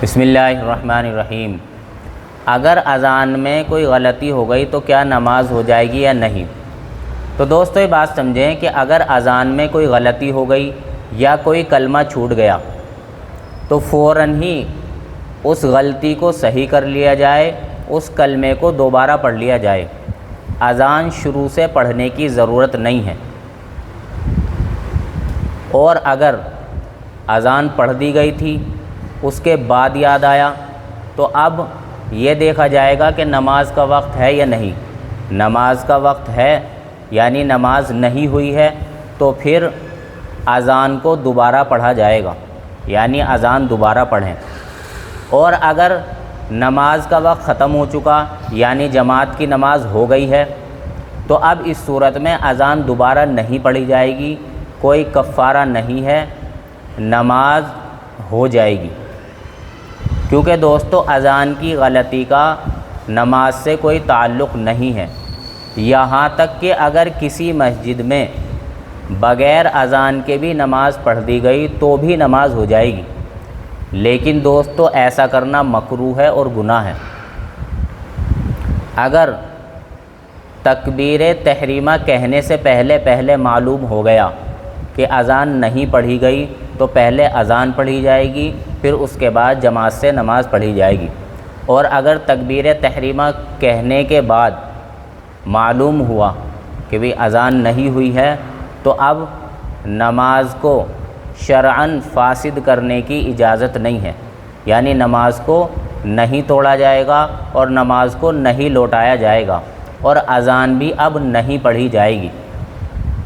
بسم اللہ الرحمن الرحیم۔ اگر اذان میں کوئی غلطی ہو گئی تو کیا نماز ہو جائے گی یا نہیں؟ تو دوستو یہ بات سمجھیں کہ اگر اذان میں کوئی غلطی ہو گئی یا کوئی کلمہ چھوٹ گیا تو فوراً ہی اس غلطی کو صحیح کر لیا جائے، اس کلمے کو دوبارہ پڑھ لیا جائے۔ اذان شروع سے پڑھنے کی ضرورت نہیں ہے، اور اگر اذان پڑھ دی گئی تھی اس کے بعد یاد آیا تو اب یہ دیکھا جائے گا کہ نماز کا وقت ہے یا نہیں۔ نماز کا وقت ہے یعنی نماز نہیں ہوئی ہے تو پھر اذان کو دوبارہ پڑھا جائے گا، یعنی اذان دوبارہ پڑھیں۔ اور اگر نماز کا وقت ختم ہو چکا یعنی جماعت کی نماز ہو گئی ہے تو اب اس صورت میں اذان دوبارہ نہیں پڑھی جائے گی، کوئی کفارہ نہیں ہے، نماز ہو جائے گی۔ کیونکہ دوستو اذان کی غلطی کا نماز سے کوئی تعلق نہیں ہے، یہاں تک کہ اگر کسی مسجد میں بغیر اذان کے بھی نماز پڑھ دی گئی تو بھی نماز ہو جائے گی، لیکن دوستو ایسا کرنا مکروہ ہے اور گناہ ہے۔ اگر تکبیر تحریمہ کہنے سے پہلے معلوم ہو گیا کہ اذان نہیں پڑھی گئی تو پہلے اذان پڑھی جائے گی، پھر اس کے بعد جماعت سے نماز پڑھی جائے گی۔ اور اگر تکبیر تحریمہ کہنے کے بعد معلوم ہوا کہ بھی اذان نہیں ہوئی ہے تو اب نماز کو شرعاً فاسد کرنے کی اجازت نہیں ہے، یعنی نماز کو نہیں توڑا جائے گا اور نماز کو نہیں لوٹایا جائے گا، اور اذان بھی اب نہیں پڑھی جائے گی،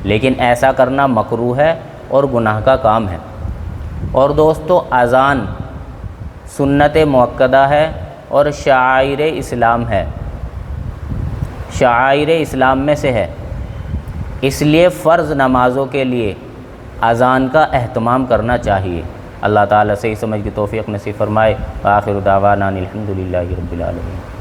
لیکن ایسا کرنا مکروہ ہے اور گناہ کا کام ہے۔ اور دوستو اذان سنت مؤکدہ ہے اور شعائر اسلام ہے، شعائر اسلام میں سے ہے، اس لیے فرض نمازوں کے لیے اذان کا اہتمام کرنا چاہیے۔ اللہ تعالیٰ سے اس سمجھ کی توفیق نصیب فرمائے۔ آخر دعوانا الحمدللہ رب العالمین۔